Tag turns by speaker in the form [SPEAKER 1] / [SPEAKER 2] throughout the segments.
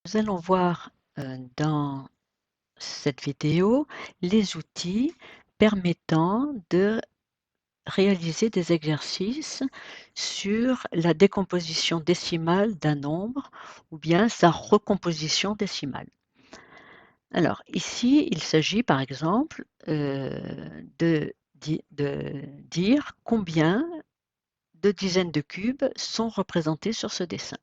[SPEAKER 1] Nous allons voir dans cette vidéo les outils permettant de réaliser des exercices sur la décomposition décimale d'un nombre ou bien sa recomposition décimale. Alors ici, il s'agit par exemple de dire combien de dizaines de cubes sont représentés sur ce dessin.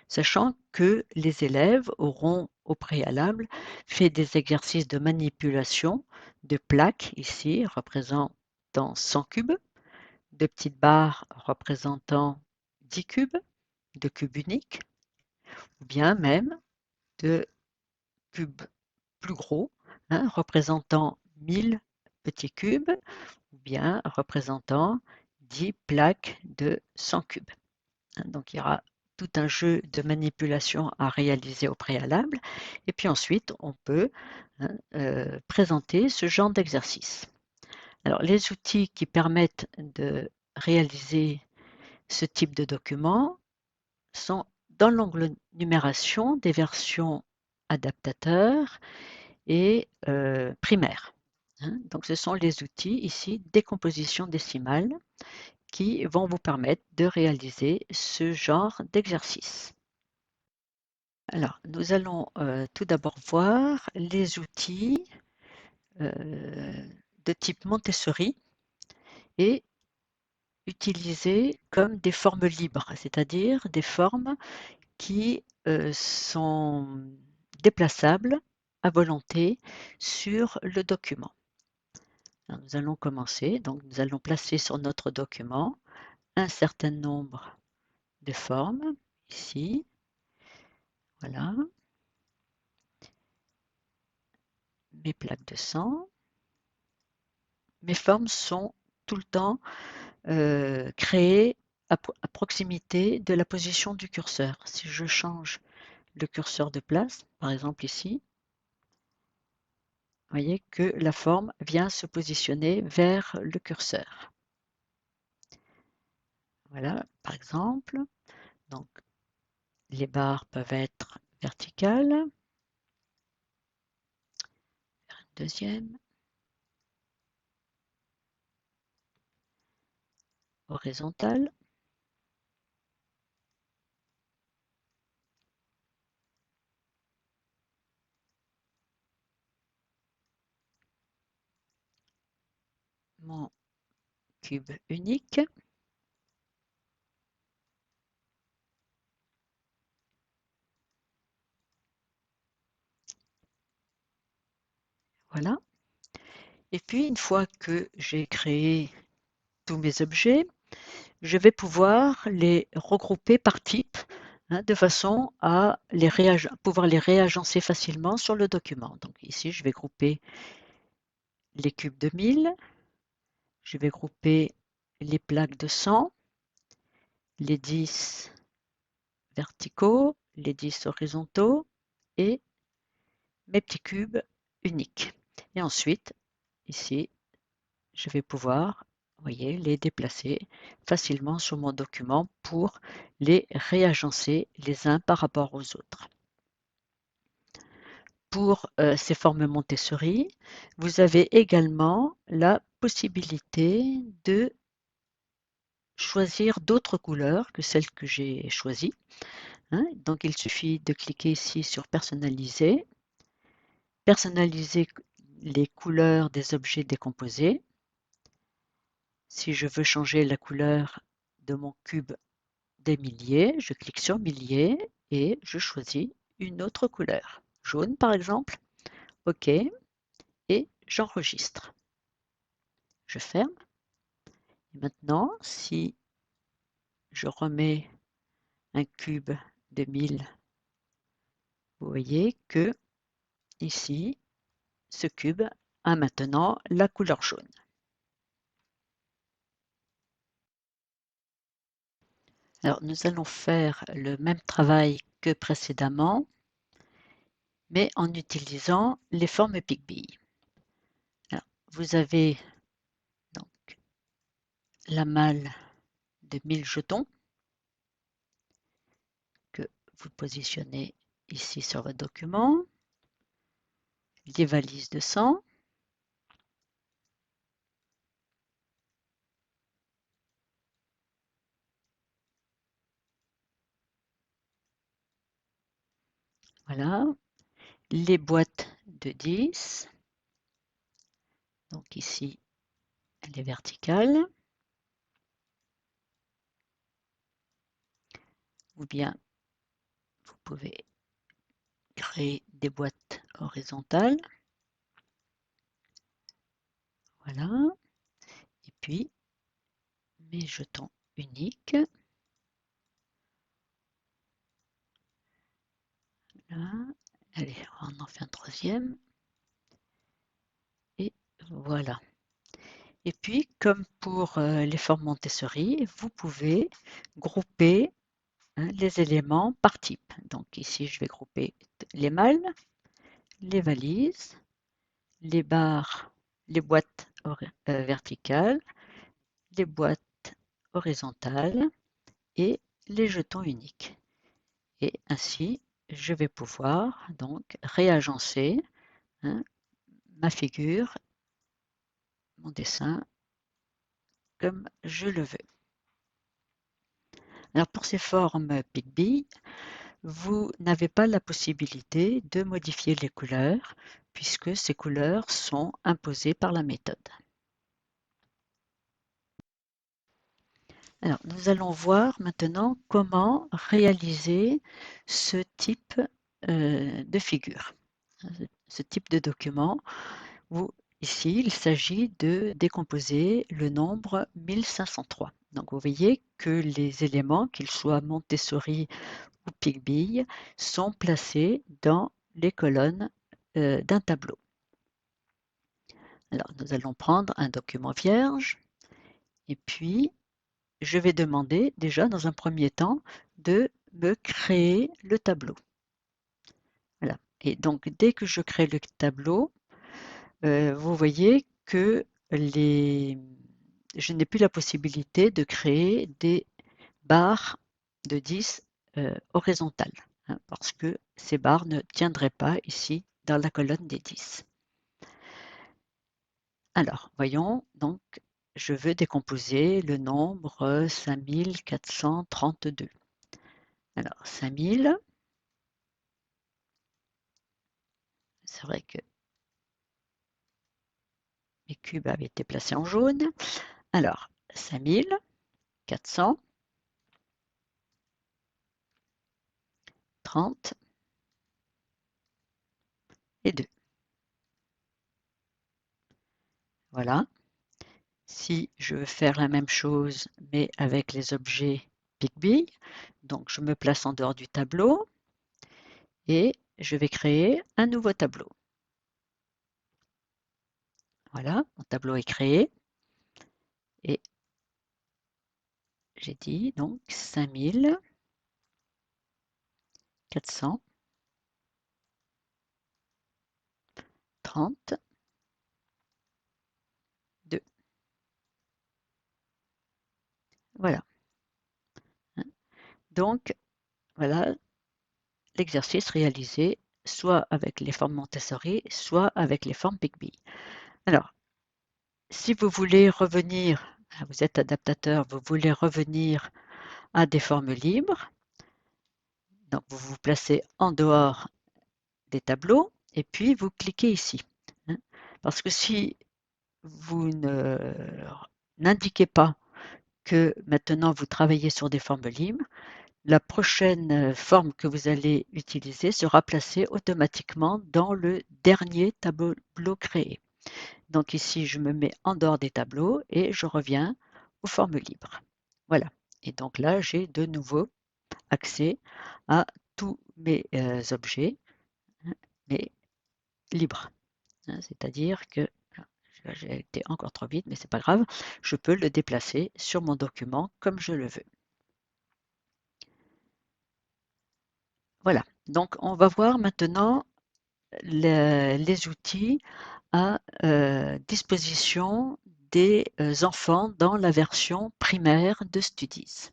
[SPEAKER 1] Sachant que les élèves auront au préalable fait des exercices de manipulation de plaques, ici représentant 100 cubes, de petites barres représentant 10 cubes, de cubes uniques, ou bien même de cubes plus gros, représentant 1000 petits cubes, ou bien représentant 10 plaques de 100 cubes. Donc il y aura tout un jeu de manipulation à réaliser au préalable, et puis ensuite on peut présenter ce genre d'exercice. Alors les outils qui permettent de réaliser ce type de document sont dans l'onglet numération des versions adaptateurs et primaires. Donc ce sont les outils ici décomposition décimale qui vont vous permettre de réaliser ce genre d'exercice. Alors, nous allons tout d'abord voir les outils de type Montessori et utilisés comme des formes libres, c'est-à-dire des formes qui sont déplaçables à volonté sur le document. Alors, nous allons commencer, donc nous allons placer sur notre document un certain nombre de formes, ici, voilà, mes plaques de sang. Mes formes sont tout le temps créées à proximité de la position du curseur. Si je change le curseur de place, par exemple ici, vous voyez que la forme vient se positionner vers le curseur. Voilà, par exemple. Donc, les barres peuvent être verticales. Deuxième, horizontale. Mon cube unique. Voilà. Et puis, une fois que j'ai créé tous mes objets, je vais pouvoir les regrouper par type, de façon à pouvoir les réagencer facilement sur le document. Donc ici, je vais grouper les cubes de 1000, je vais grouper les plaques de 100, les 10 verticaux, les 10 horizontaux et mes petits cubes uniques. Et ensuite, ici, je vais pouvoir, vous voyez, les déplacer facilement sur mon document pour les réagencer les uns par rapport aux autres. Pour ces formes Montessori, vous avez également la possibilité de choisir d'autres couleurs que celles que j'ai choisies. Donc il suffit de cliquer ici sur personnaliser, personnaliser les couleurs des objets décomposés. Si je veux changer la couleur de mon cube des milliers, je clique sur milliers et je choisis une autre couleur. Jaune par exemple. OK. Et j'enregistre. Je ferme. Et maintenant, si je remets un cube de 1000, vous voyez que ici, ce cube a maintenant la couleur jaune. Alors, nous allons faire le même travail que précédemment, mais en utilisant les formes Pygmy. Alors, vous avez donc la malle de 1000 jetons que vous positionnez ici sur votre document, les valises de sang. Voilà, les boîtes de 10. Donc ici, elle est verticale. Ou bien, vous pouvez créer des boîtes horizontales. Voilà. Et puis, mes jetons uniques. Là. Allez, on en fait un troisième. Et voilà. Et puis, comme pour les formes Montessori, vous pouvez grouper les éléments par type. Donc ici, je vais grouper les malles, les valises, les barres, les boîtes verticales, les boîtes horizontales et les jetons uniques. Et ainsi, je vais pouvoir donc réagencer ma figure, mon dessin, comme je le veux. Alors pour ces formes Pigby, vous n'avez pas la possibilité de modifier les couleurs puisque ces couleurs sont imposées par la méthode. Alors, nous allons voir maintenant comment réaliser ce type de figure, ce type de document où ici il s'agit de décomposer le nombre 1503. Donc vous voyez que les éléments, qu'ils soient Montessori ou Pigby, sont placés dans les colonnes d'un tableau. Alors nous allons prendre un document vierge et puis je vais demander déjà dans un premier temps de me créer le tableau. Voilà. Et donc dès que je crée le tableau, vous voyez que je n'ai plus la possibilité de créer des barres de 10 horizontales, parce que ces barres ne tiendraient pas ici dans la colonne des 10. Alors, voyons, donc je veux décomposer le nombre 5432. Alors, 5000, c'est vrai que mes cubes avaient été placés en jaune. Alors, 5430 et 2. Voilà. Si je veux faire la même chose, mais avec les objets Pigby, donc je me place en dehors du tableau et je vais créer un nouveau tableau. Voilà, mon tableau est créé et j'ai dit donc 5432. Voilà. Donc, voilà l'exercice réalisé soit avec les formes Montessori, soit avec les formes Pigby. Alors, si vous voulez revenir, vous êtes adaptateur, vous voulez revenir à des formes libres, donc vous vous placez en dehors des tableaux et puis vous cliquez ici. Parce que si vous n'indiquez pas que maintenant vous travaillez sur des formes libres, la prochaine forme que vous allez utiliser sera placée automatiquement dans le dernier tableau créé. Donc ici, je me mets en dehors des tableaux et je reviens aux formes libres. Voilà. Et donc là, j'ai de nouveau accès à tous mes objets, mais libres. C'est-à-dire que j'ai été encore trop vite, mais c'est pas grave, je peux le déplacer sur mon document comme je le veux. Voilà, donc on va voir maintenant les outils à disposition des enfants dans la version primaire de Studies.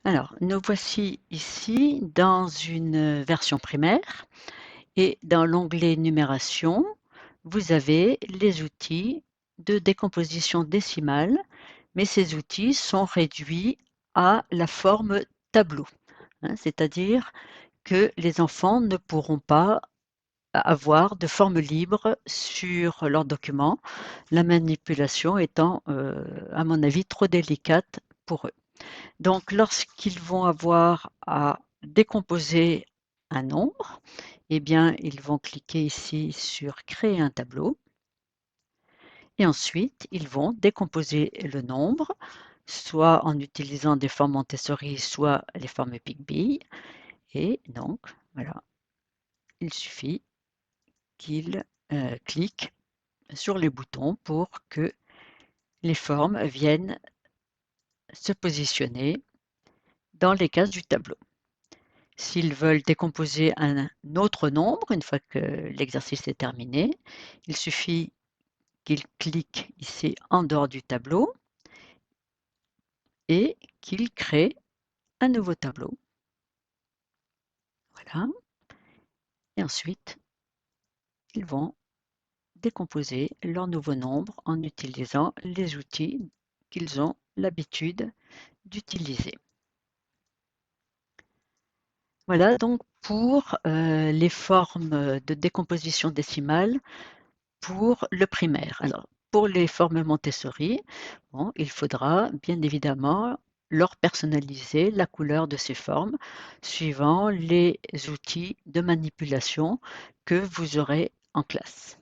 [SPEAKER 1] Alors, nous voici ici dans une version primaire et dans l'onglet Numération, vous avez les outils de décomposition décimale, mais ces outils sont réduits à la forme tableau, hein, c'est-à-dire que les enfants ne pourront pas avoir de forme libre sur leurs documents, la manipulation étant, à mon avis, trop délicate pour eux. Donc, lorsqu'ils vont avoir à décomposer un nombre, eh bien, ils vont cliquer ici sur Créer un tableau et ensuite, ils vont décomposer le nombre, soit en utilisant des formes Montessori, soit les formes Pygmy. Et donc, voilà, il suffit qu'ils cliquent sur les boutons pour que les formes viennent se positionner dans les cases du tableau. S'ils veulent décomposer un autre nombre, une fois que l'exercice est terminé, il suffit qu'ils cliquent ici en dehors du tableau et qu'ils créent un nouveau tableau. Voilà. Et ensuite, ils vont décomposer leur nouveau nombre en utilisant les outils qu'ils ont l'habitude d'utiliser. Voilà donc pour les formes de décomposition décimale pour le primaire. Alors, pour les formes Montessori, bon, il faudra bien évidemment leur personnaliser la couleur de ces formes suivant les outils de manipulation que vous aurez en classe.